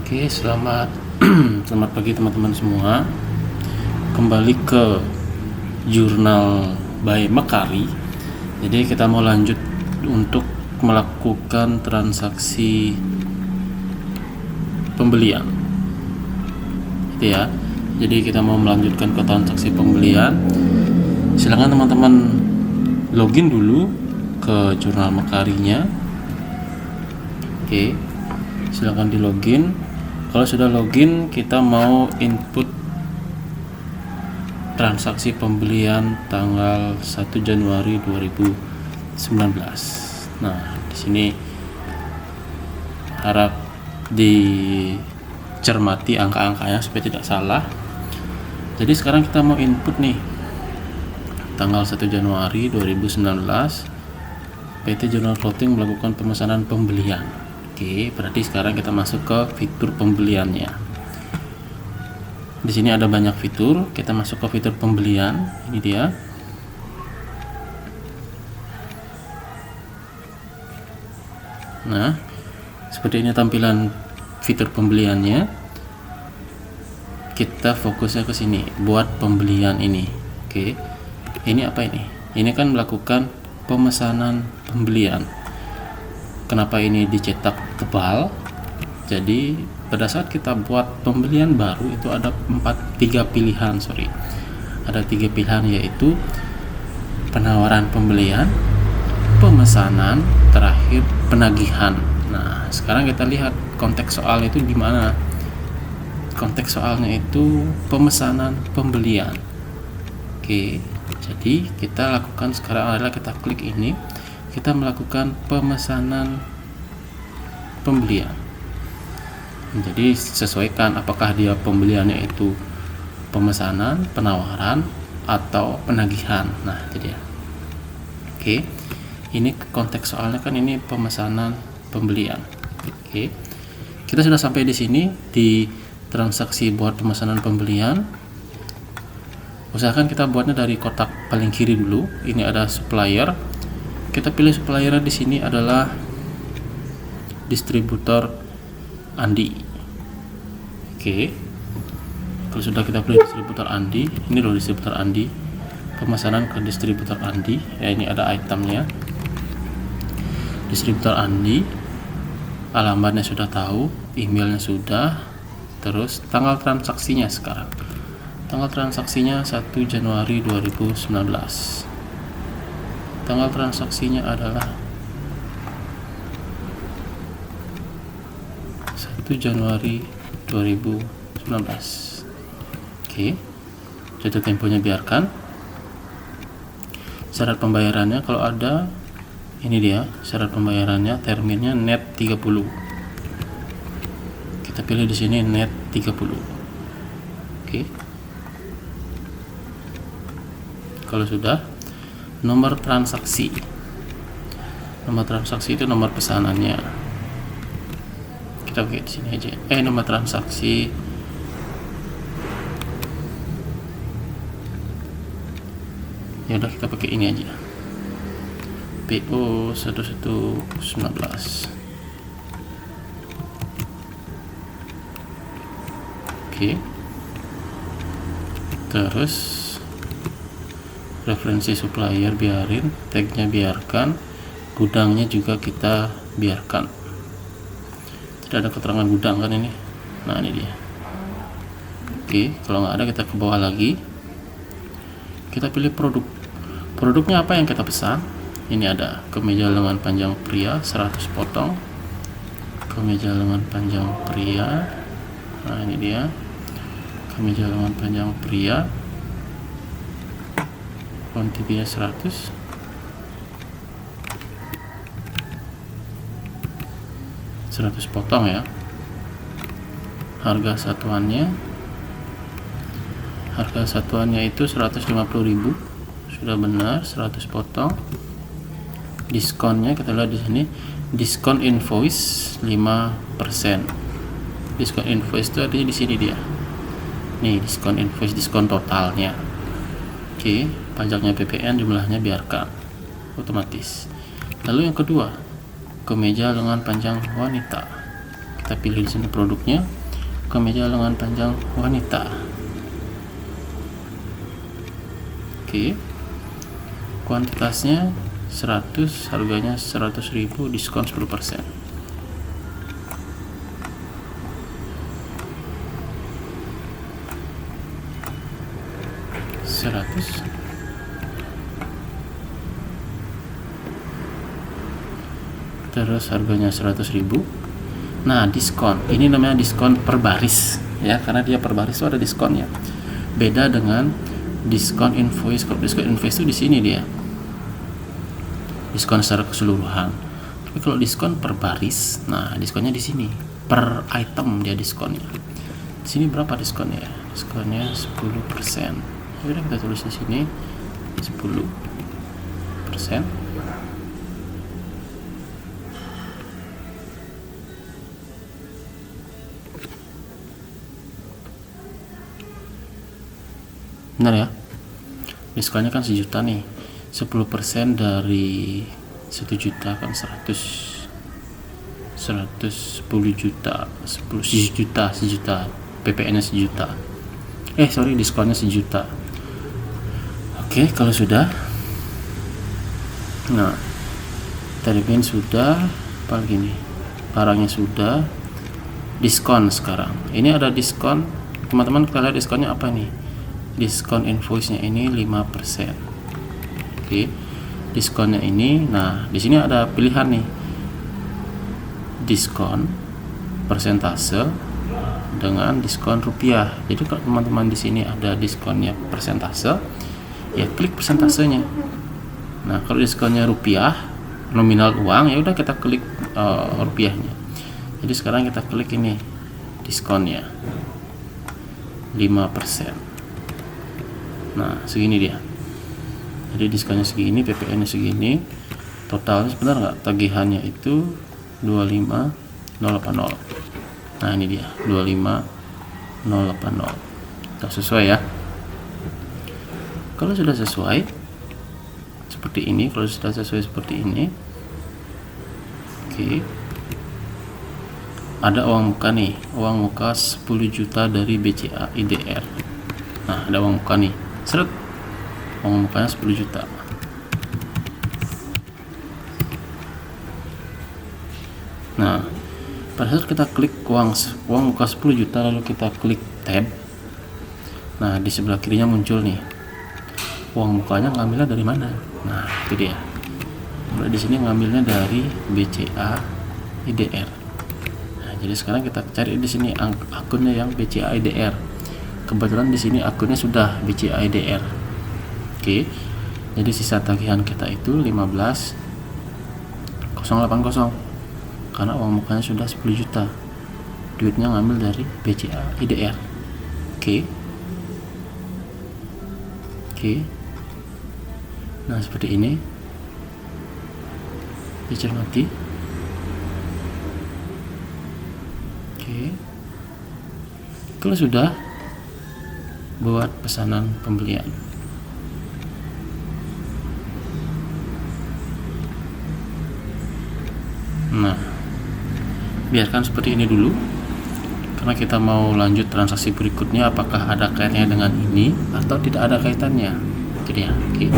Oke, selamat pagi teman-teman semua. Kembali ke jurnal by Makari. Jadi kita mau lanjut untuk melakukan transaksi pembelian. Gitu ya. Jadi kita mau melanjutkan ke transaksi pembelian. Silakan teman-teman login dulu ke jurnal Makarinya. Oke. Silakan di login. Kalau sudah login, kita mau input transaksi pembelian tanggal 1 Januari 2019. Nah, di sini harap dicermati angka-angkanya supaya tidak salah. Jadi sekarang kita mau input nih tanggal 1 Januari 2019 PT Journal Clothing melakukan pemesanan pembelian. Oke, berarti sekarang kita masuk ke fitur pembeliannya. Di sini ada banyak fitur. Kita masuk ke fitur pembelian. Ini dia. Nah, seperti ini tampilan fitur pembeliannya. Kita fokusnya ke sini, buat pembelian ini. Oke. Ini apa ini? Ini kan melakukan pemesanan pembelian. Kenapa ini dicetak tebal? Jadi pada saat kita buat pembelian baru itu ada tiga pilihan, ada tiga pilihan, yaitu penawaran pembelian, pemesanan, terakhir penagihan. Nah, sekarang kita lihat konteks soal itu di mana. Konteks soalnya itu pemesanan pembelian. Oke, jadi kita lakukan sekarang adalah kita klik ini, kita melakukan pemesanan pembelian. Jadi sesuaikan apakah dia pembeliannya itu pemesanan, penawaran, atau penagihan. Nah, itu dia. Oke, ini konteks soalnya kan ini pemesanan pembelian. Oke, kita sudah sampai di sini di transaksi buat pemesanan pembelian. Usahakan kita buatnya dari kotak paling kiri dulu. Ini ada supplier. Kita pilih supplier di sini adalah distributor Andi. Oke. Kalau sudah kita pilih distributor Andi, ini loh distributor Andi. Pemesanan ke distributor Andi. Ya, ini ada itemnya. Distributor Andi. Alamatnya sudah tahu, emailnya sudah. Terus tanggal transaksinya sekarang. Tanggal transaksinya 1 Januari 2019. Tanggal transaksinya adalah 1 Januari 2019. Oke, jatuh temponya biarkan. Syarat pembayarannya kalau ada, ini dia syarat pembayarannya, terminnya net 30. Kita pilih di sini net 30. Oke. Kalau sudah, nomor transaksi. Nomor transaksi itu nomor pesanannya. Kita pakai di sini aja. Nomor transaksi. Ya udah, kita pakai ini aja. PO 1119. Oke. Terus referensi supplier biarin, tagnya biarkan, gudangnya juga kita biarkan. Tidak ada keterangan gudang kan ini. Nah, ini dia. Oke, kalau nggak ada kita ke bawah lagi. Kita pilih produk. Produknya apa yang kita pesan? Ini ada kemeja lengan panjang pria 100 potong. Kemeja lengan panjang pria. Nah, ini dia. Kemeja lengan panjang pria. Kuantitinya 100. Potong ya. Harga satuannya itu 150.000. Sudah benar, 100 potong. Diskonnya kita lihat di sini, diskon invoice 5%. Diskon invoice itu artinya di sini dia. Nih, diskon invoice, diskon totalnya. Oke, pajaknya PPN, jumlahnya biarkan otomatis. Lalu yang kedua, kemeja lengan panjang wanita. Kita pilih di sini produknya, kemeja lengan panjang wanita. Oke. Kuantitasnya 100, harganya 100.000, diskon 10%. Terus harganya 100.000. Nah, diskon ini namanya diskon per baris ya, karena dia per baris itu ada diskonnya. Beda dengan diskon invoice. Kalau diskon invoice itu di sini dia diskon secara keseluruhan. Tapi kalau diskon per baris, nah diskonnya di sini per item dia diskonnya. Di sini berapa diskonnya? Diskonnya 10%. Udah kita tulis di sini 10%. Benar ya, diskonnya kan 1 juta nih, 10% dari 1 juta kan 110 juta, 1 juta, PPN nya 1 juta, diskonnya 1 juta. Oke, kalau sudah, nah termin sudah, apalagi nih, barangnya sudah, diskon sekarang. Ini ada diskon, teman-teman kalian diskonnya apa nih? Diskon invoice-nya ini 5%. Oke. Diskonnya ini, nah di sini ada pilihan nih. Diskon persentase dengan diskon rupiah. Jadi kalau teman-teman di sini ada diskonnya persentase, ya klik persentasenya. Nah, kalau diskonnya rupiah, nominal uang, ya udah kita klik rupiahnya. Jadi sekarang kita klik ini diskonnya 5%. Nah, segini dia. Jadi diskonnya segini, PPN nya segini, totalnya sebentar nggak, tagihannya itu 25080. Nah, ini dia 25080. Sudah sesuai ya. Kalau sudah sesuai seperti ini, oke, ada uang muka nih, uang muka 10 juta dari BCA IDR. Nah, ada uang muka nih, seret, uang mukanya 10 juta. Nah, pada saat kita klik uang muka 10 juta, lalu kita klik tab, nah di sebelah kirinya muncul nih uang mukanya, ngambilnya dari mana. Nah, itu dia. Mulai di sini ngambilnya dari BCA IDR. Nah, jadi sekarang kita cari di sini akunnya yang BCA IDR. Kebetulan di sini akunnya sudah BCA IDR. Oke. Jadi sisa tagihan kita itu 15.080. Karena uang mukanya sudah 10 juta. Duitnya ngambil dari BCA IDR. Oke. Nah, seperti ini. Dicermati. Oke. Kalau sudah, buat pesanan pembelian. Nah, biarkan seperti ini dulu, karena kita mau lanjut transaksi berikutnya, apakah ada kaitannya dengan ini atau tidak ada kaitannya. Itu dia. Oke.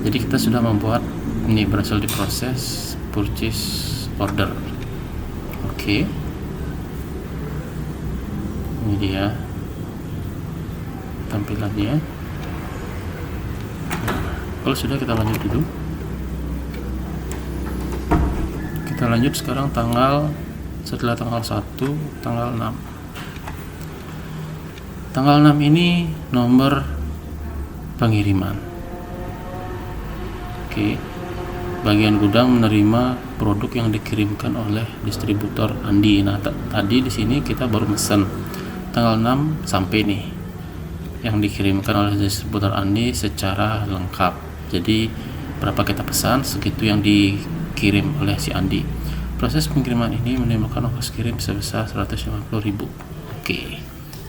Jadi kita sudah membuat ini, berhasil diproses purchase order. Oke. Ini dia tampilannya. Nah, kalau sudah, kita lanjut dulu. Kita lanjut sekarang setelah tanggal 1, tanggal 6. Tanggal 6 ini nomor pengiriman. Oke. Bagian gudang menerima produk yang dikirimkan oleh distributor Andi. Nah, tadi di sini kita baru mesen. Tanggal 6 sampai nih yang dikirimkan oleh distributor Andi secara lengkap. Jadi berapa kita pesan, segitu yang dikirim oleh si Andi. Proses pengiriman ini menimbulkan ongkos kirim sebesar 150.000. Oke.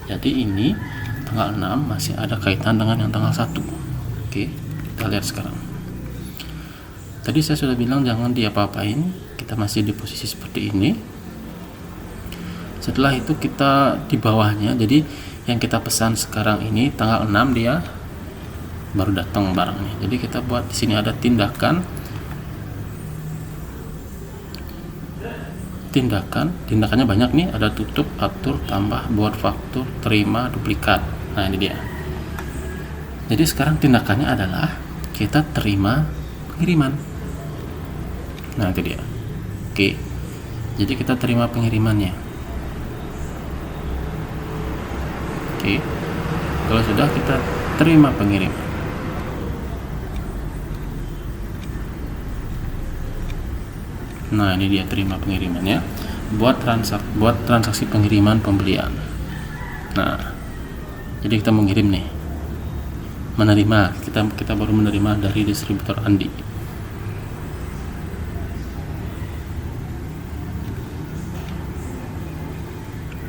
Jadi ini tanggal 6 masih ada kaitan dengan yang tanggal 1. Oke, kita lihat sekarang. Tadi saya sudah bilang jangan diapa-apain, kita masih di posisi seperti ini. Setelah itu kita di bawahnya, jadi yang kita pesan sekarang ini tanggal 6 dia baru datang barangnya. Jadi kita buat di sini ada tindakannya banyak nih, ada tutup, atur, tambah, buat faktur, terima, duplikat. Nah ini dia. Jadi sekarang tindakannya adalah kita terima pengiriman. Nah itu dia. Oke, jadi kita terima pengirimannya. Oke, kalau sudah kita terima pengiriman, nah ini dia terima pengirimannya, buat transaksi pengiriman pembelian. Nah jadi kita mengirim nih, menerima, kita baru menerima dari distributor Andi.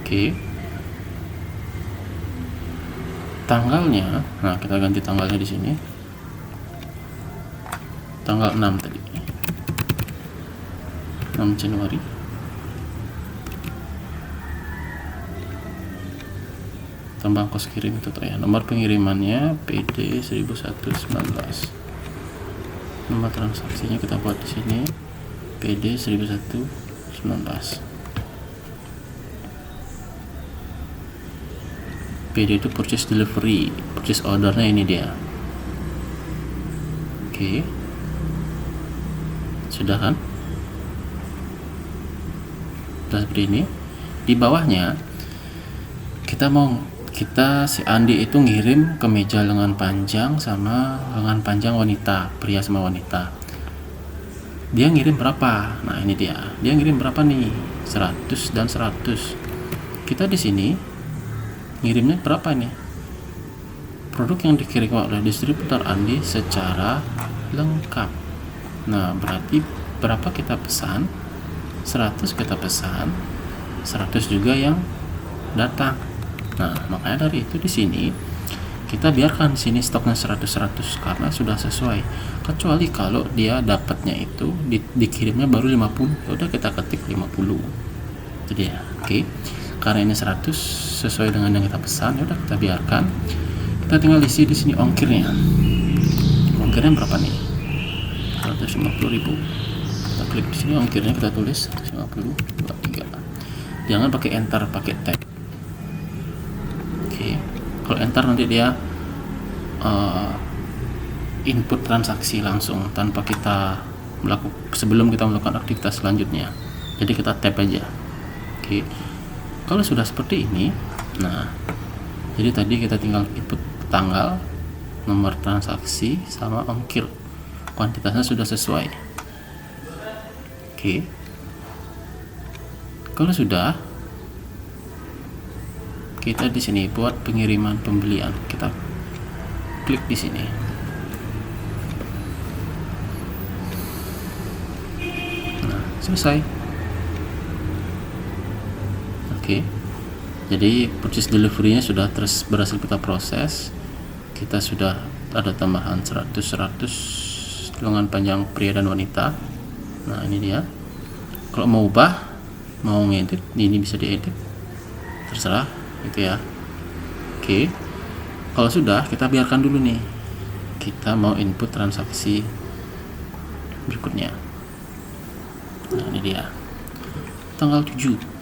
Oke, tanggalnya, nah kita ganti tanggalnya di sini, tanggal 6 tadi, 6 Januari. Tambah ongkos kirim itu tuh ya. Nomor pengirimannya PD 1119. Nomor transaksinya kita buat di sini PD 1119. PD itu purchase delivery, purchase ordernya ini dia. Oke, sudah kan? Sudah seperti ini. Di bawahnya kita si Andi itu ngirim kemeja lengan panjang sama lengan panjang wanita, pria sama wanita. Dia ngirim berapa? Nah ini dia. Dia ngirim berapa nih? 100 dan 100. Kita di sini ngirimnya berapa nih? Produk yang dikirim oleh distributor Andi secara lengkap. Nah berarti berapa kita pesan? 100 kita pesan, 100 juga yang datang. Nah makanya dari itu di sini kita biarkan sini stoknya 100 karena sudah sesuai. Kecuali kalau dia dapatnya itu dikirimnya baru 50, ya udah kita ketik 50. Jadi ya, oke. Karena ini 100 sesuai dengan yang kita pesan, ya udah kita biarkan. Kita tinggal isi di sini ongkirnya. Ongkirnya berapa nih? 150.000. Kita klik di sini ongkirnya, kita tulis 150 23. Jangan pakai enter, pakai tab. Oke. Kalau enter nanti dia input transaksi langsung tanpa kita sebelum kita melakukan aktivitas selanjutnya. Jadi kita tab aja. Oke. Kalau sudah seperti ini, nah jadi tadi kita tinggal input tanggal, nomor transaksi, sama ongkir, kuantitasnya sudah sesuai. Oke, kalau sudah, kita di sini buat pengiriman pembelian, kita klik di sini. Nah selesai. Oke, jadi purchase delivery-nya sudah berhasil kita proses. Kita sudah ada tambahan 100 lengan panjang pria dan wanita. Nah ini dia. Kalau mau ubah, mau ngedit, ini bisa diedit, terserah gitu ya. Oke, kalau sudah kita biarkan dulu nih. Kita mau input transaksi berikutnya. Nah ini dia, tanggal 7.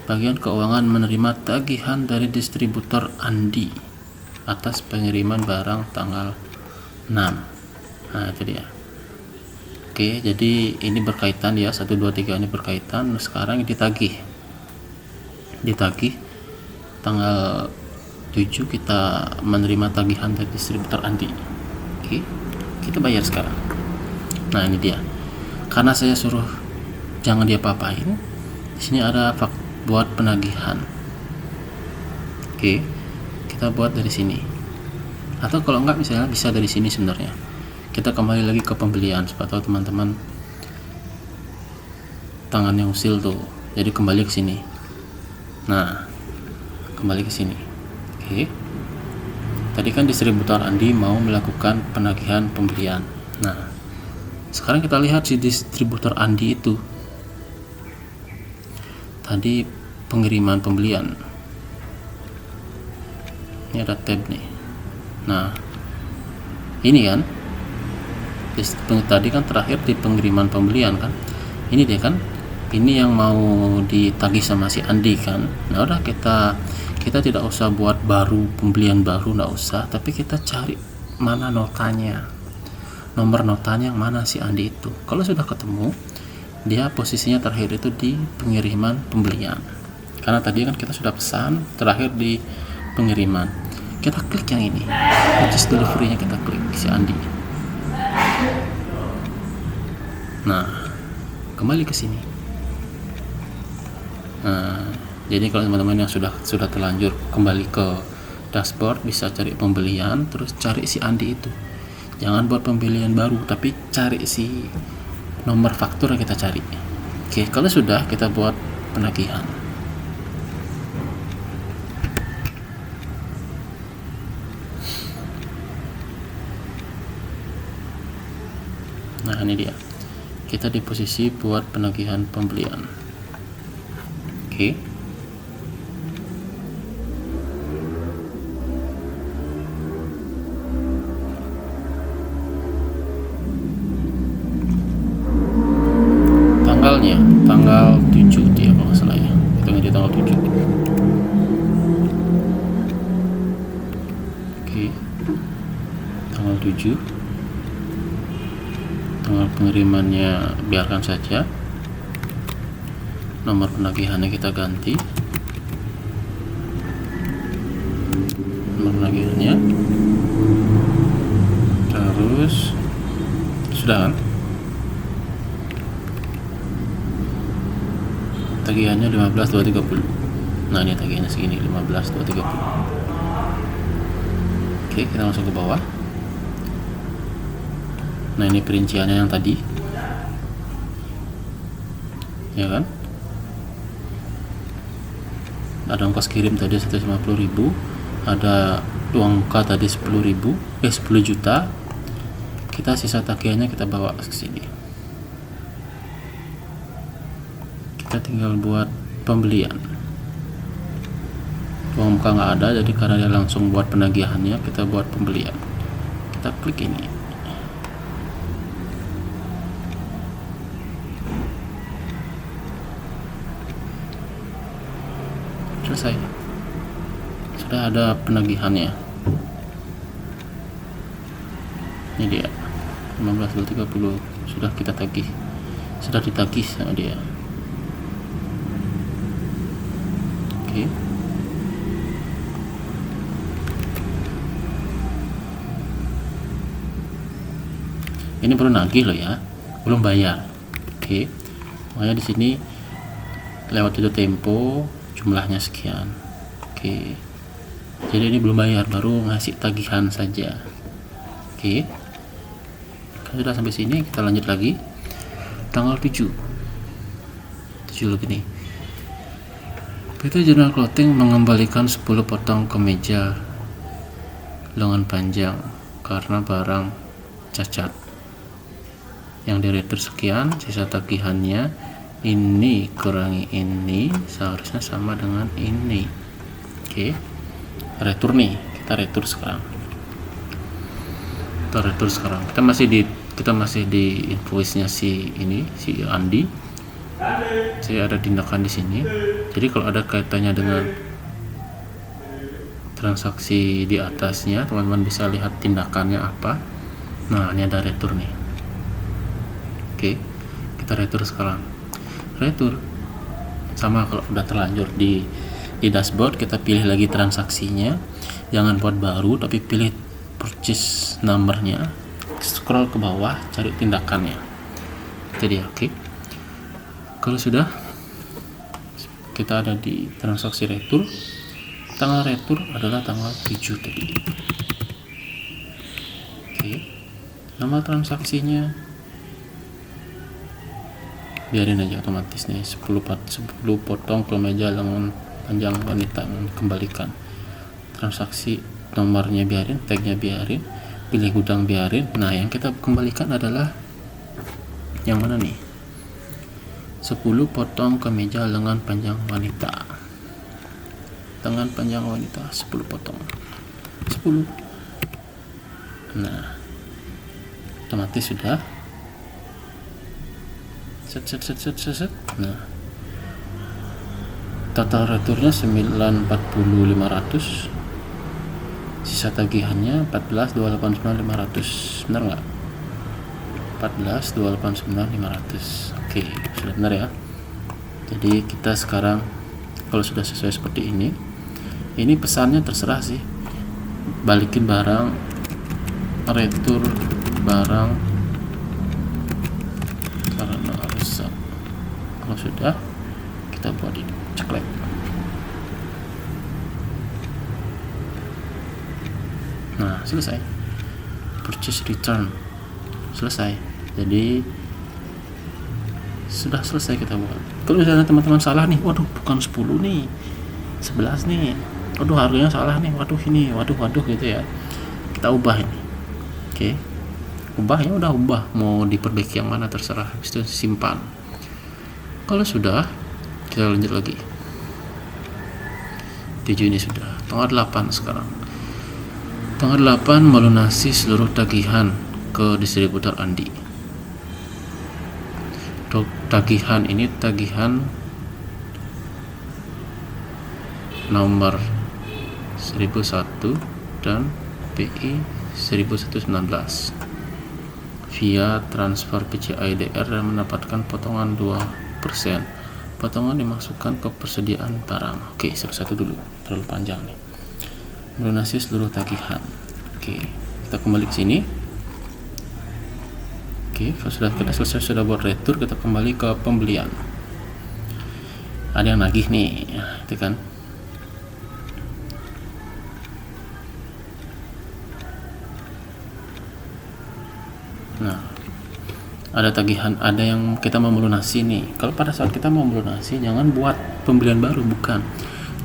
Bagian keuangan menerima tagihan dari distributor Andi atas pengiriman barang tanggal 6. Nah itu dia. Oke, jadi ini berkaitan ya, 1, 2, 3 ini berkaitan. Sekarang ditagih tanggal 7 kita menerima tagihan dari distributor Andi. Oke, kita bayar sekarang. Nah ini dia. Karena saya suruh jangan dia apa-apain, di sini ada buat penagihan. Oke, kita buat dari sini, atau kalau enggak misalnya bisa dari sini. Sebenarnya kita kembali lagi ke pembelian, supaya tahu teman-teman tangannya usil tuh, jadi kembali ke sini. Nah kembali ke sini. Oke, tadi kan distributor Andi mau melakukan penagihan pembelian. Nah sekarang kita lihat si distributor Andi itu tadi pengiriman pembelian. Ini ada tab nih. Nah, ini kan tadi kan terakhir di pengiriman pembelian kan. Ini dia kan. Ini yang mau ditagih sama si Andi kan. Nah, udah kita tidak usah buat baru pembelian baru, nggak usah, tapi kita cari mana notanya. Nomor notanya yang mana si Andi itu. Kalau sudah ketemu, dia posisinya terakhir itu di pengiriman pembelian. Karena tadi kan kita sudah pesan terakhir di pengiriman. Kita klik yang ini, purchase delivery-nya kita klik si Andi. Nah, kembali ke sini. Nah, jadi kalau teman-teman yang sudah terlanjur kembali ke dashboard, bisa cari pembelian, terus cari si Andi itu. Jangan buat pembelian baru, tapi cari si nomor faktur yang kita cari. Oke, kalau sudah, kita buat penagihan. Nah, ini dia. Kita di posisi buat penagihan pembelian. Oke. Tanggalnya, tanggal 7 dia kalau nggak salah ya. Kita ngerti tanggal 7. Oke. Tanggal 7. Tanggal pengirimannya biarkan saja. Nomor penagihannya kita ganti. Nomor penagihannya. Terus sudah kan? Tagihannya 15.230. Nah, ini tagihannya segini, 15.230. Oke, kita masuk ke bawah. Nah, ini perinciannya yang tadi, ya kan? Ada ongkos kirim tadi 150.000, ada uang muka tadi 10 juta. Kita sisa tagihannya kita bawa ke sini. Kita tinggal buat pembelian. Uang muka nggak ada, jadi karena dia langsung buat penagihannya, kita buat pembelian. Kita klik ini. Selesai, sudah ada penagihannya. Ini dia 15.230 sudah kita tagih, sudah ditagih sama dia. Oke. Ini perlu nagih loh ya, belum bayar. Oke, makanya di sini lewat itu tempo jumlahnya sekian. Oke, jadi ini belum bayar, baru ngasih tagihan saja. Oke, kalau sudah sampai sini kita lanjut lagi. Tanggal 7 begini, PT General Clothing mengembalikan 10 potong kemeja lengan panjang karena barang cacat. Yang diretur sekian, sisa tagihannya ini kurangi ini seharusnya sama dengan ini. Oke, retur nih, kita retur sekarang. Kita masih di invoice-nya si Andi. Saya ada tindakan di sini. Jadi kalau ada kaitannya dengan transaksi di atasnya, teman-teman bisa lihat tindakannya apa. Nah, ini ada retur nih. Oke, kita retur sekarang. Retur sama kalau udah terlanjur di dashboard, kita pilih lagi transaksinya, jangan buat baru tapi pilih purchase number-nya, scroll ke bawah cari tindakannya. Jadi oke. Kalau sudah, kita ada di transaksi retur. Tanggal retur adalah tanggal 7 tadi. Oke, nama transaksinya biarin aja otomatis nih, 10 potong kemeja lengan panjang wanita kembalikan. Transaksi nomornya biarin, tagnya biarin, pilih gudang biarin. Nah, yang kita kembalikan adalah yang mana nih? 10 potong kemeja lengan panjang wanita. Lengan panjang wanita 10 potong. 10. Nah, otomatis sudah. Set. Nah, total returnya 940.500. Sisa tagihannya 14.289.500. Benar nggak? 14.289.500. Oke, sudah benar ya. Jadi kita sekarang kalau sudah sesuai seperti ini pesannya terserah sih. Balikin barang, retur barang karena rusak. Kalau sudah, kita buat ini ceklek. Nah, selesai. Purchase return selesai. Jadi sudah selesai kita buat. Kalau misalnya teman-teman salah nih, waduh bukan 10 nih, 11 nih, waduh harganya salah nih, waduh ini, waduh gitu ya, kita ubah ini. Oke, ubah ya, udah ubah, mau diperbaiki yang mana terserah. Habis itu simpan. Kalau sudah, kita lanjut lagi. 7 ini sudah, tanggal 8 sekarang. Tanggal 8 melunasi seluruh tagihan ke distributor Andi. Tagihan ini tagihan nomor 1001 dan PI 1119 via transfer BCA IDR dan mendapatkan potongan 2%. Potongan dimasukkan ke persediaan barang. Oke, 1 dulu, terlalu panjang nih. Melunasi seluruh tagihan. Oke, kita kembali ke sini. Oke, sudah kita selesai, sudah buat retur, kita kembali ke pembelian. Ada yang nagih nih, itu kan. Nah, ada tagihan, ada yang kita mau melunasi nih. Kalau pada saat kita mau melunasi, jangan buat pembelian baru, bukan.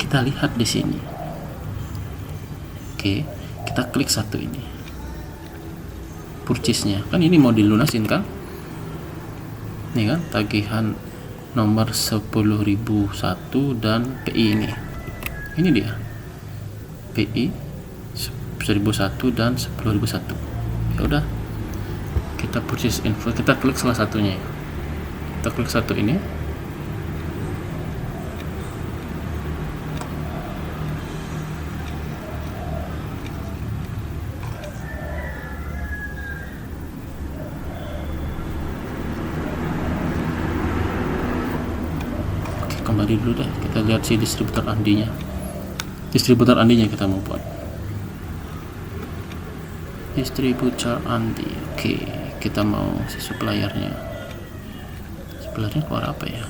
Kita lihat di sini. Oke, kita klik satu ini. Purchase-nya. Kan ini mau dilunasin kan? Nih kan, tagihan nomor 10.001 dan PI ini. Ini dia. PI 1001 dan 10.001. Ya udah. Kita purchase info, kita klik salah satunya ya. Kita klik satu ini. Oke, kembali dulu deh, kita lihat si distributor Andinya. Distributor Andinya kita mau buat. Distributor Andi. Oke, kita mau si suppliernya. Suppliernya keluar apa ya?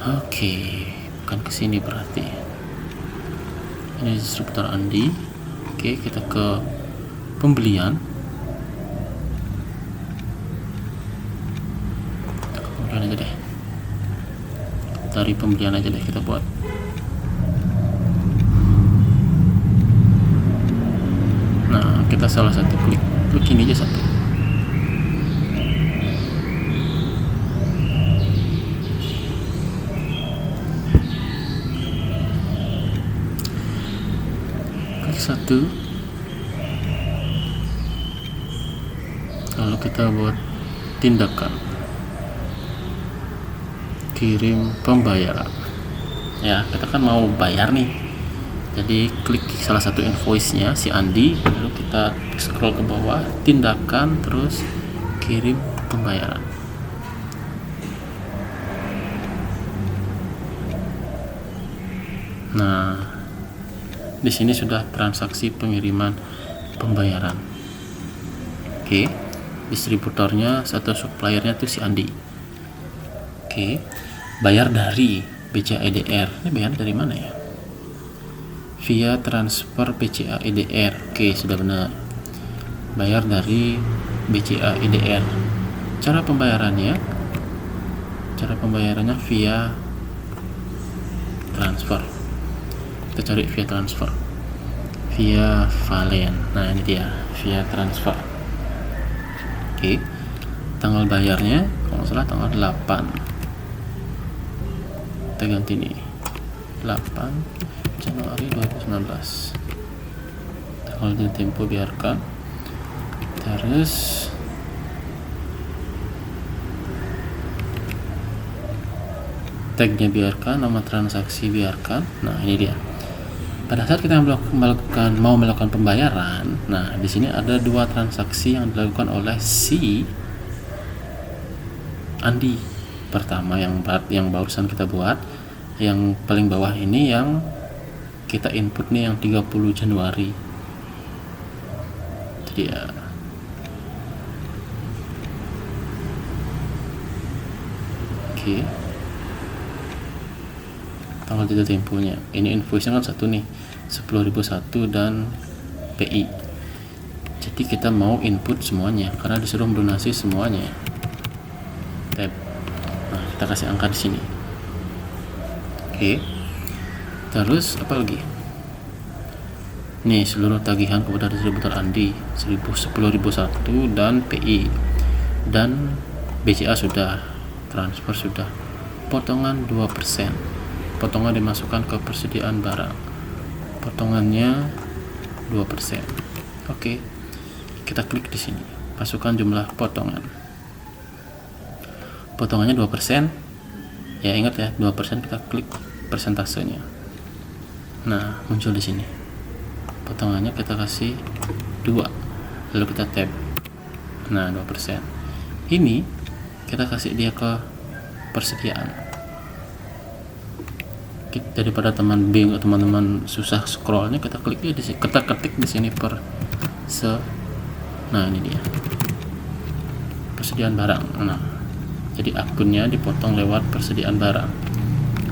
Oke, bukan kesini berarti. Ini distributor Andi. Oke, kita ke pembelian. Pembelian aja deh. Dari pembelian aja deh kita buat. Nah, kita salah satu klik ini aja satu. Klik satu. Lalu kita buat tindakan kirim pembayaran. Ya, kita kan mau bayar nih. Jadi klik salah satu invoice-nya si Andi, lalu kita scroll ke bawah, tindakan, terus kirim pembayaran. Nah, di sini sudah transaksi pengiriman pembayaran. Oke, distributornya satu suppliernya tuh si Andi. Oke, bayar dari BCA IDR. Ini bayar dari mana ya? Via transfer BCA IDR. Oke, sudah benar. Bayar dari BCA IDR. Cara pembayarannya via transfer. Kita cari via transfer. via Valen. Nah ini dia, via transfer. Oke, tanggal bayarnya kalau nggak salah tanggal 8. Kita ganti nih 8 Januari 2019. Tanggal tempo biarkan. Terus tagnya biarkan, nama transaksi biarkan. Nah ini dia. Pada saat kita mau melakukan pembayaran, nah di sini ada dua transaksi yang dilakukan oleh si Andi. Pertama yang barusan kita buat, yang paling bawah ini yang kita input nih yang 30 Januari. Jadi ya. Oke. Tanggal jatuh temponya. Ini invoice-nya kan satu nih, 10.001 dan PI. Jadi kita mau input semuanya karena disuruh mendonasi semuanya. Tab. Nah, kita kasih angka di sini. Oke. Terus apa lagi? Nih, seluruh tagihan kepada distributor Andi 10.001 dan PI. Dan BCA sudah, transfer sudah. Potongan 2%. Potongan dimasukkan ke persediaan barang, potongannya 2%. Oke, kita klik di sini, masukkan jumlah potongan. Potongannya 2%. Ya ingat ya, 2%, kita klik persentasenya. Nah, muncul di sini. Potongannya kita kasih 2. Lalu kita tab. Nah, 2%. Ini kita kasih dia ke persediaan. Daripada teman-teman susah scrollnya, kita klik di sini, kita ketik di sini nah ini dia persediaan barang. Nah jadi akunnya dipotong lewat persediaan barang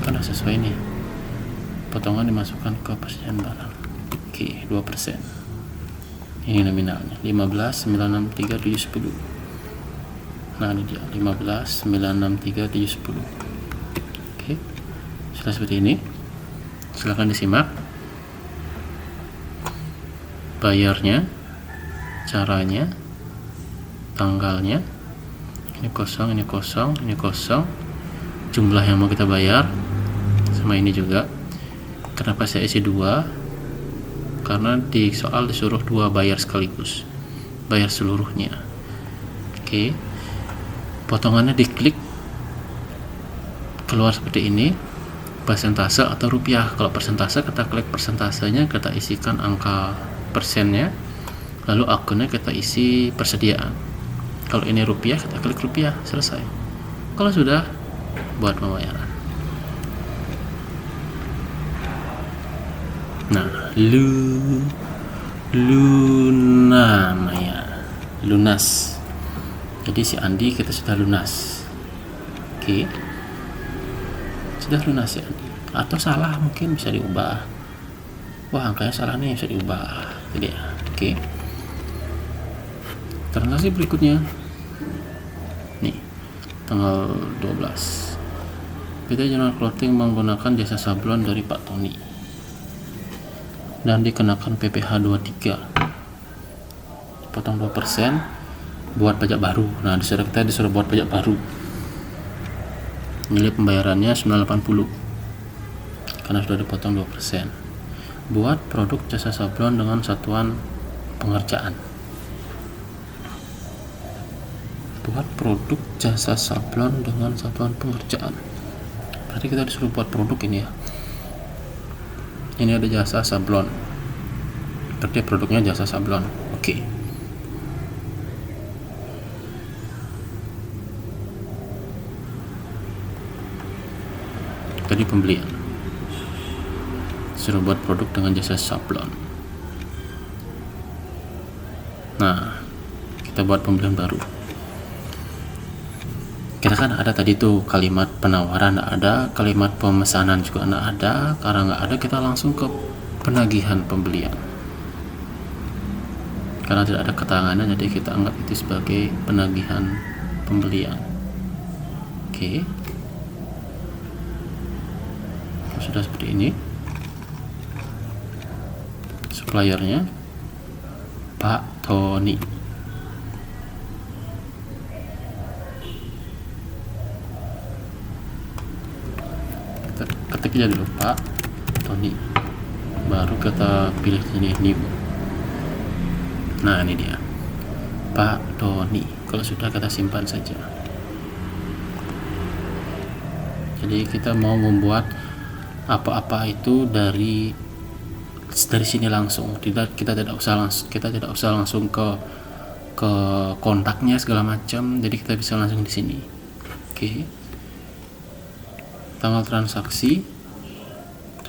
karena sesuai nih, potongan dimasukkan ke persediaan barang. Oke, 2%. Ini nominalnya 15.963.710. Nah ini dia 15.963.710. Oke, sudah seperti ini. Silahkan disimak bayarnya, caranya, tanggalnya. Ini kosong, ini kosong, ini kosong. Jumlah yang mau kita bayar sama ini juga. Kenapa saya isi 2? Karena di soal disuruh 2 bayar sekaligus, bayar seluruhnya. Oke, potongannya diklik, keluar seperti ini, persentase atau rupiah. Kalau persentase, kita klik persentasenya, kita isikan angka persennya, lalu akunnya kita isi persediaan. Kalau ini rupiah, kita klik rupiah, selesai. Kalau sudah, buat pembayaran. Nah, Luna Maya, lunas. Jadi si Andi kita sudah lunas. Oke, sudah lunas ya. Atau salah, mungkin bisa diubah. Wah, angkanya salah nih, bisa diubah. Jadi ya, oke. Transaksi berikutnya nih, tanggal 12. PT General Clothing menggunakan jasa sablon dari Pak Tony dan dikenakan PPh 23, potong 2%, buat pajak baru. Nah, kita disuruh buat pajak baru. Nilai pembayarannya 980 karena sudah dipotong 2%. Buat produk jasa sablon dengan satuan pengerjaan. Buat produk jasa sablon dengan satuan pengerjaan. Berarti kita disuruh buat produk ini ya. Ini ada jasa sablon, berarti produknya jasa sablon. Oke. Tadi pembelian, suruh buat produk dengan jasa sablon. Nah, kita buat pembelian baru. Kita kan ada tadi tuh kalimat penawaran nggak ada, kalimat pemesanan juga nggak ada. Karena nggak ada, kita langsung ke penagihan pembelian. Karena tidak ada keterangannya, jadi kita anggap itu sebagai penagihan pembelian. Oke. Sudah seperti ini. suppliernya Pak Tony. Kita ketik aja dulu Pak Tony, baru kita pilih sini new. Nah ini dia Pak Tony. Kalau sudah, kita simpan saja. Jadi kita mau membuat apa-apa itu dari sini langsung. Kita tidak usah langsung ke kontaknya segala macam. Jadi kita bisa langsung di sini. Oke. Tanggal transaksi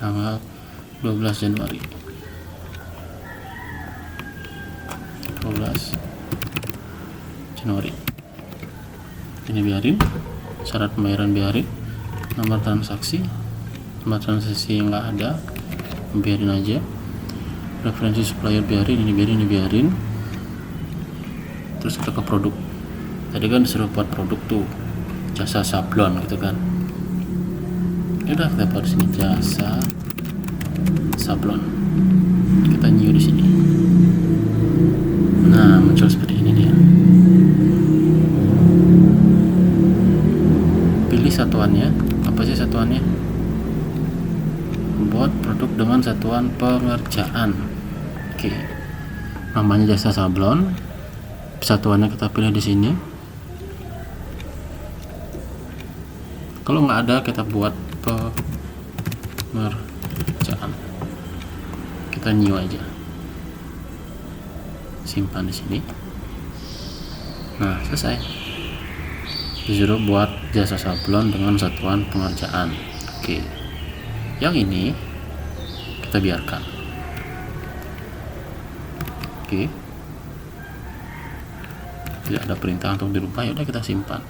tanggal 12 Januari. 12 Januari. Ini biarin. Syarat pembayaran biarin. Nomor transaksi yang nggak ada, biarin aja. Referensi supplier biarin, ini biarin. Terus kita ke produk. Tadi kan disuruh buat produk tuh, jasa sablon gitu kan. Udah, kita buat sini jasa sablon. Kita new di sini. Nah, muncul seperti ini dia. Pilih satuannya. Apa sih satuannya? Buat produk dengan satuan pengerjaan. Oke. Namanya jasa sablon. Satuannya kita pilih di sini. Kalau nggak ada, kita buat pengerjaan. Kita new aja. Simpan di sini. Nah, selesai. Disuruh buat jasa sablon dengan satuan pengerjaan. Oke. Yang ini kita biarkan. Oke. Tidak ada perintah untuk dirubah, ya udah kita simpan.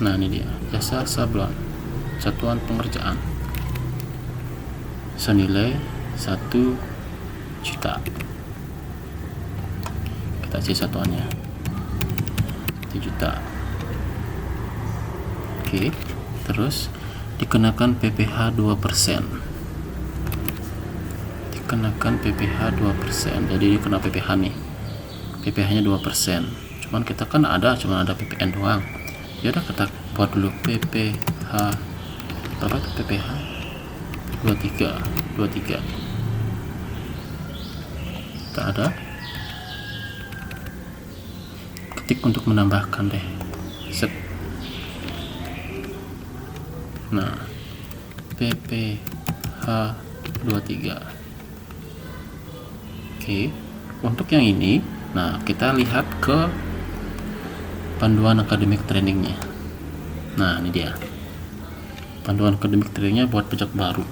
Nah, ini dia jasa sablon satuan pengerjaan senilai 1 juta. Kita cek satuannya 1 juta. Oke, terus dikenakan PPh 2%. Jadi kena PPh nih. PPh nya 2%. Cuman kita kan cuma ada PPN doang. Ya udah, kita buat dulu PPh berapa tuh? PPh 23. Tak ada. Ketik untuk menambahkan deh. Set. Nah, PPh 23. Oke, untuk yang ini, nah kita lihat ke panduan akademik trainingnya. Nah, ini dia panduan akademik trainingnya buat pajak baru.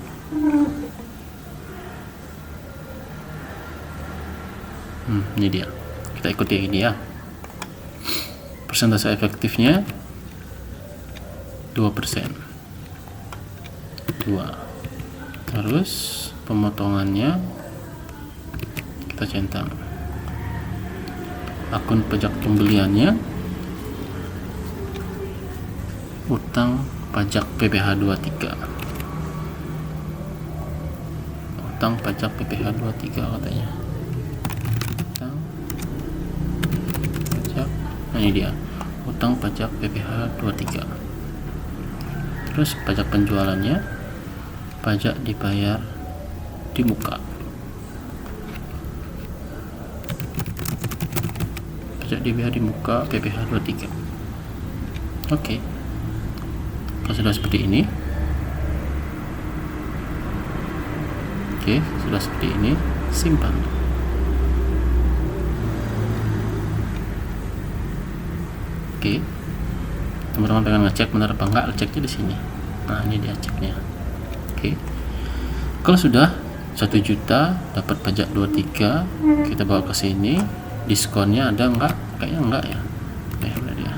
Ini dia, kita ikuti ini ya. Persentase efektifnya 2%. Terus pemotongannya kita centang. Akun pajak pembeliannya utang pajak PPh 23. Utang pajak PPh 23 katanya. Utang pajak. Nah, ini dia. Utang pajak PPh 23. Terus pajak penjualannya, pajak dibayar di muka. Pajak dibayar di muka PPh 23. Oke. Kalau sudah seperti ini. Oke, sudah seperti ini, simpan. Oke. Teman-teman pengen ngecek benar apa enggak, ceknya di sini. Nah, ini dia ceknya. Oke. Kalau sudah 1 juta dapat pajak 23, kita bawa ke sini. Diskonnya ada enggak? Kayaknya enggak ya. Udah dia.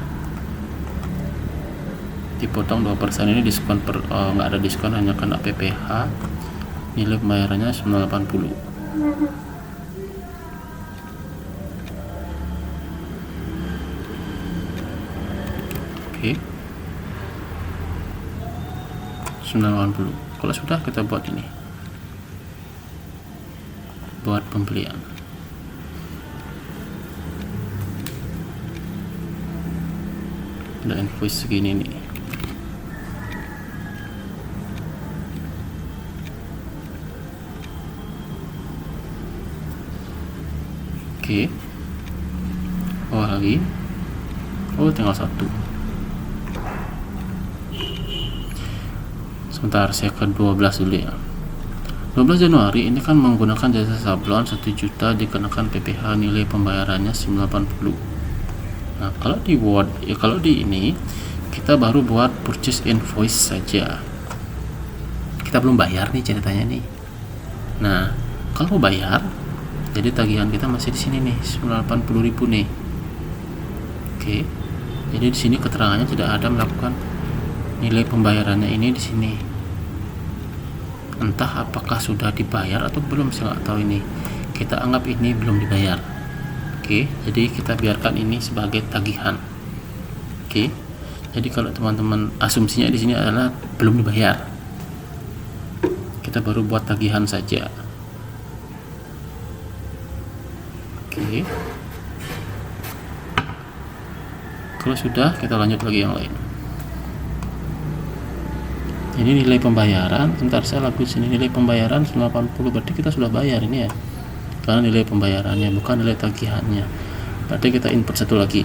Dipotong 2%, ini diskon enggak ada diskon, hanya kena PPh. Nilai pembayarannya 980. Oke. 980. Kalau sudah, kita buat ini, buat pembelian. Ada invoice segini nih. Oke, bawah lagi. Oh, tinggal 1. Sebentar, saya ke 12 dulu ya. 12 Januari ini kan menggunakan jasa sablon 1 juta, dikenakan PPh, nilai pembayarannya 980. Nah, kalau di Word ya, kalau di ini kita baru buat purchase invoice saja. Kita belum bayar nih ceritanya nih. Nah, kalau mau bayar, jadi tagihan kita masih di sini nih, 980.000 nih. Oke. Jadi di sini keterangannya tidak ada melakukan nilai pembayarannya ini di sini. Entah apakah sudah dibayar atau belum, saya nggak tahu ini. Kita anggap ini belum dibayar. Oke, jadi kita biarkan ini sebagai tagihan. Oke. Jadi kalau teman-teman asumsinya di sini adalah belum dibayar, kita baru buat tagihan saja. Oke. Kalau sudah, kita lanjut lagi yang lain. Ini nilai pembayaran. Sebentar, saya lagu sini nilai pembayaran 980, berarti kita sudah bayar ini ya. Karena nilai pembayarannya bukan nilai tagihannya. Berarti kita input satu lagi.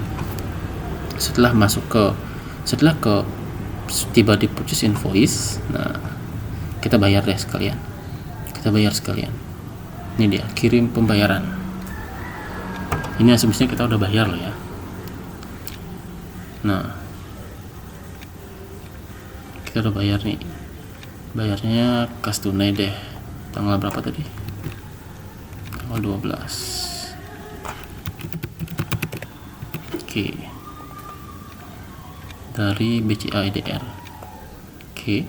Setelah tiba di purchase invoice, nah kita bayar deh sekalian. Kita bayar sekalian. Ini dia, kirim pembayaran. Ini asumsinya kita udah bayar loh ya. Nah, kita udah bayar nih. Bayarnya kas tunai deh. Tanggal berapa tadi? Tanggal 12. Oke. Dari BCA IDR. Oke.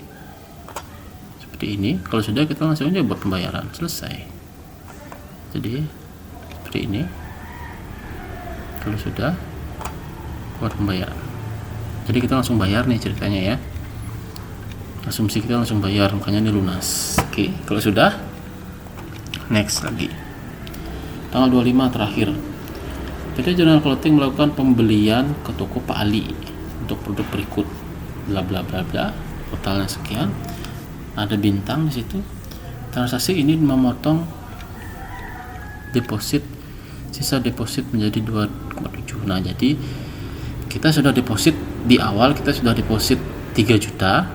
Seperti ini. Kalau sudah, kita langsung aja buat pembayaran. Selesai. Jadi seperti ini. Kalau sudah, buat pembayaran. Jadi kita langsung bayar nih ceritanya ya. Asumsi kita langsung bayar, makanya ini lunas. Oke, kalau sudah, next lagi. Tanggal 25 terakhir. PT General Clothing melakukan pembelian ke toko Pak Ali untuk produk berikut. Bla bla bla bla. Totalnya sekian. Ada bintang di situ. Transaksi ini memotong deposit, sisa deposit menjadi 2,7. Nah, jadi kita sudah deposit di awal, kita sudah deposit 3 juta.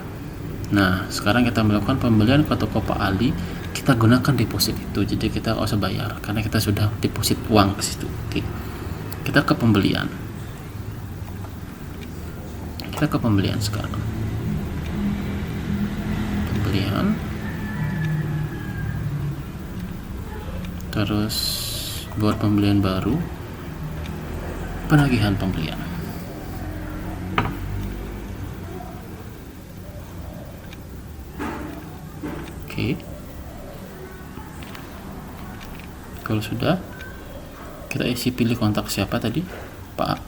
Nah, sekarang kita melakukan pembelian ke toko Pak Ali, kita gunakan deposit itu. Jadi kita nggak usah bayar karena kita sudah deposit uang ke situ. Oke. Kita ke pembelian. Kita ke pembelian sekarang. Pembelian. Terus buat pembelian baru. Penagihan pembelian. Oke. Kalau sudah, kita isi pilih kontak siapa tadi? Pak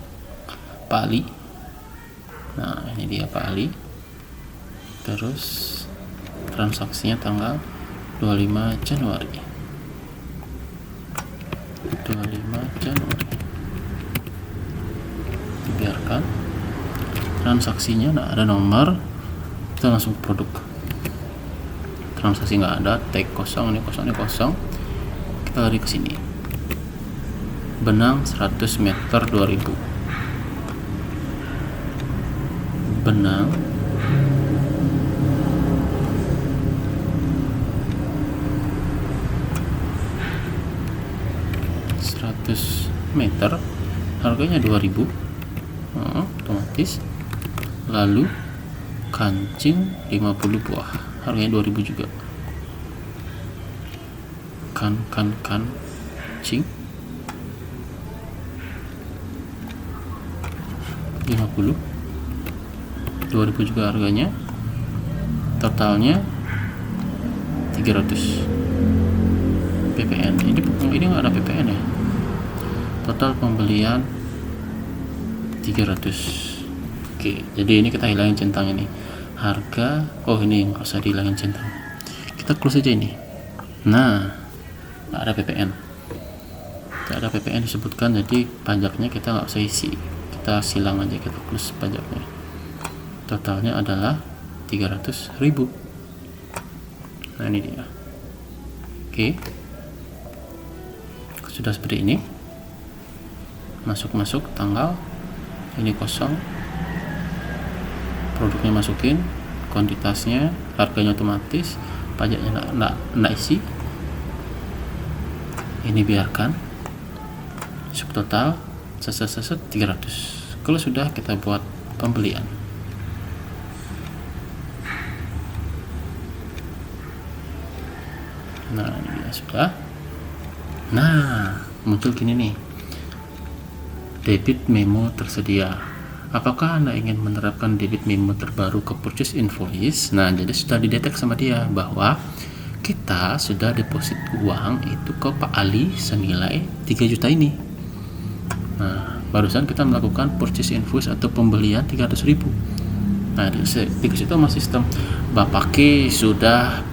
Ali. Nah, ini dia Pak Ali. Terus transaksinya tanggal 25 Januari. 25 Januari. Biarkan transaksinya, nah ada nomor, kita langsung produk. Transaksi nggak ada, tag kosong, ini kosong, ini kosong. Kita lari ke sini. Benang 100 meter 2000. Benang 100 meter, harganya 2000. Otomatis. Lalu kancing 50 buah, harganya 2000 juga. Kancing 50, 2000 juga harganya. Totalnya 300 PPN. Ini nggak ada PPN ya. Total pembelian 300. Oke, jadi ini kita hilangin centang ini. harga. Oh, ini nggak usah dihilangin centang, kita close aja ini. Nah, nggak ada PPN, disebutkan, jadi pajaknya kita nggak usah isi, kita silang aja, kita close pajaknya. Totalnya adalah 300.000. Nah, ini dia. Oke, sudah seperti ini. Masuk tanggal, ini kosong, produknya masukin, kuantitasnya, harganya otomatis, pajaknya nggak isi. Ini biarkan, subtotal 300. Kalau sudah, kita buat pembelian. Nah, ini dia sudah. Nah, muncul gini nih, debit memo tersedia. Apakah Anda ingin menerapkan debit memo terbaru ke purchase invoice? Nah, jadi sudah didetek sama dia bahwa kita sudah deposit uang itu ke Pak Ali senilai 3 juta ini. Nah, barusan kita melakukan purchase invoice atau pembelian 300.000. Nah, di situ masih sistem Bapak K sudah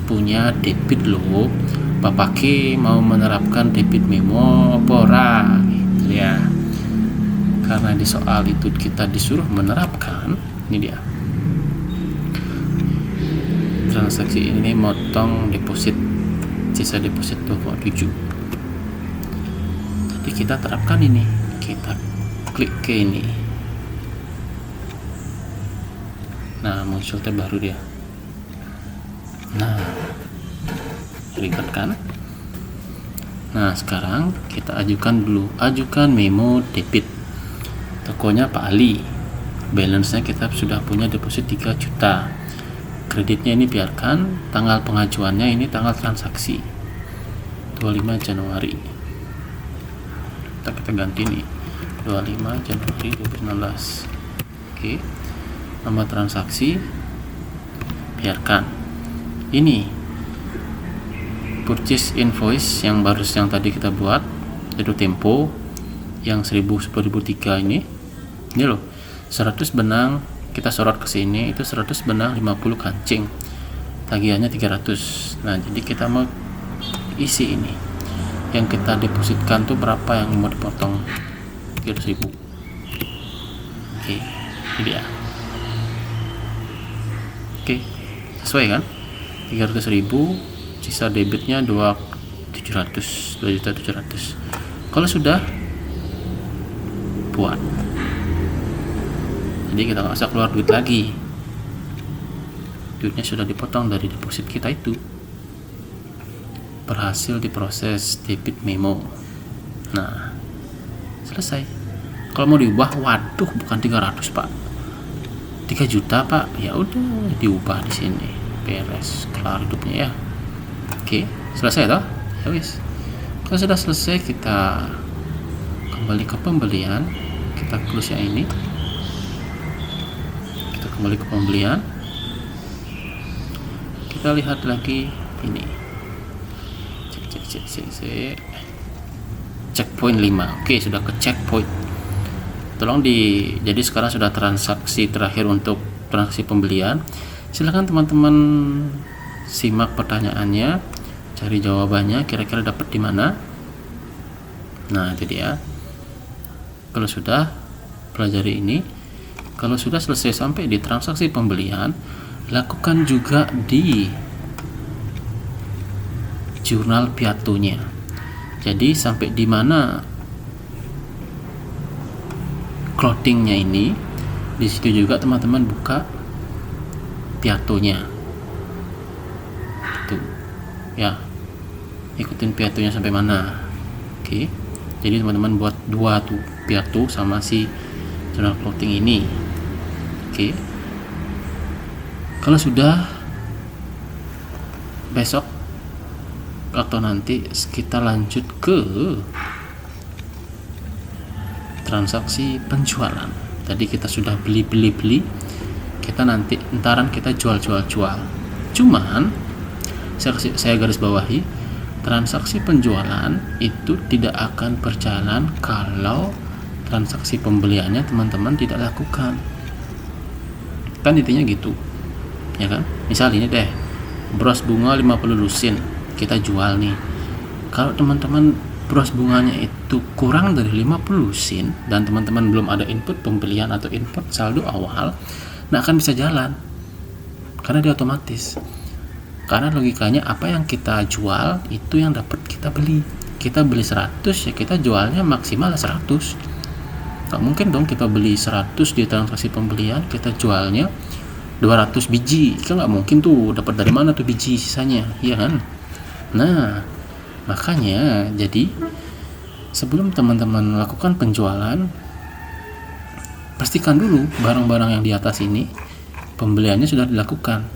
punya debit loh, Bapak K mau menerapkan debit memo pora gitu ya. Karena di soal itu kita disuruh menerapkan, ini dia, transaksi ini motong deposit, sisa deposit 2,7. Jadi kita terapkan ini, kita klik ke ini. Nah, muncul tab baru dia. Nah, ribet kan? Nah, sekarang kita ajukan memo debit. Tokonya Pak Ali, balance-nya kita sudah punya deposit 3 juta. Kreditnya ini biarkan, tanggal pengajuannya ini tanggal transaksi 25 Januari. Kita ganti nih, 25 Januari 2019. Oke, nomor transaksi biarkan. Ini purchase invoice yang tadi kita buat, itu tempo yang 1003 ini loh, 100 benang kita sorot ke sini, itu 100 benang 50 kancing, tagihannya 300. Nah, jadi kita mau isi ini yang kita depositkan tuh berapa yang mau dipotong, 300.000. Oke, ini dia. Oke, sesuai kan? 300.000, sisa debitnya 2.700. Kalau sudah, buat. Jadi kita nggak usah keluar duit lagi, duitnya sudah dipotong dari deposit kita itu. Berhasil diproses debit memo. Nah, selesai. Kalau mau diubah, waduh, bukan 300 pak, 3 juta pak, ya udah diubah di sini, beres, kelar hidupnya ya. Oke, selesai toh? Ya wis. Kalau sudah selesai, kita kembali ke pembelian, kita close yang ini, kita kembali ke pembelian, kita lihat lagi ini, checkpoint 5. Oke, sudah ke checkpoint. Jadi sekarang sudah transaksi terakhir untuk transaksi pembelian. Silahkan teman-teman simak pertanyaannya, cari jawabannya, kira-kira dapat di mana. Nah, itu dia. Kalau sudah pelajari ini, kalau sudah selesai sampai di transaksi pembelian, lakukan juga di jurnal piatonya. Jadi sampai di mana clothingnya ini, di situ juga teman-teman buka piatonya. Itu ya, ikutin piatonya sampai mana. Oke, jadi teman-teman buat 2 tuh, piato sama si jurnal clothing ini. Oke, kalau sudah, besok atau nanti kita lanjut ke transaksi penjualan. Tadi kita sudah beli, kita nanti entaran kita jual. Cuman saya garis bawahi, transaksi penjualan itu tidak akan berjalan kalau transaksi pembeliannya teman-teman tidak lakukan. Kan intinya gitu. ya kan? Misal ini deh, bros bunga 50 lusin kita jual nih. Kalau teman-teman bros bunganya itu kurang dari 50 lusin dan teman-teman belum ada input pembelian atau input saldo awal, nah akan bisa jalan karena dia otomatis. Karena logikanya apa yang kita jual itu yang dapat kita beli. Kita beli 100 ya kita jualnya maksimal 100. Gak mungkin dong kita beli 100 di transaksi pembelian kita jualnya 200 biji, kan nggak mungkin tuh. Dapat dari mana tuh biji sisanya, iya kan? Nah makanya jadi sebelum teman-teman melakukan penjualan, pastikan dulu barang-barang yang di atas ini pembeliannya sudah dilakukan,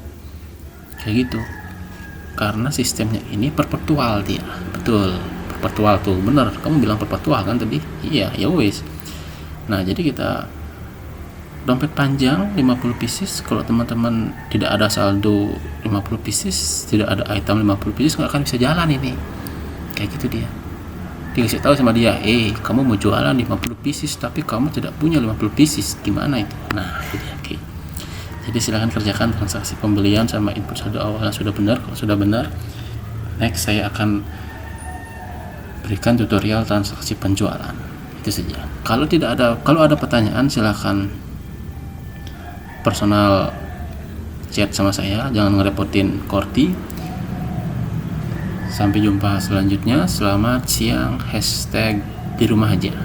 kayak gitu. Karena sistemnya ini perpetual dia, betul, perpetual tuh, bener, kamu bilang perpetual kan tadi? Iya, ya wes. Nah jadi kita dompet panjang 50 pieces, kalau teman-teman tidak ada saldo 50 pieces, tidak ada item 50 pieces, nggak akan bisa jalan ini. Kayak gitu dia. Dikasih tahu sama dia, kamu mau jualan 50 pieces tapi kamu tidak punya 50 pieces, gimana itu? Nah itu dia. Oke. Jadi silahkan kerjakan transaksi pembelian sama input saldo awal yang sudah benar. Kalau sudah benar, next saya akan berikan tutorial transaksi penjualan. Itu saja. Kalau ada pertanyaan silahkan personal chat sama saya, jangan ngerepotin Korti. Sampai jumpa selanjutnya. Selamat siang. #di rumah aja.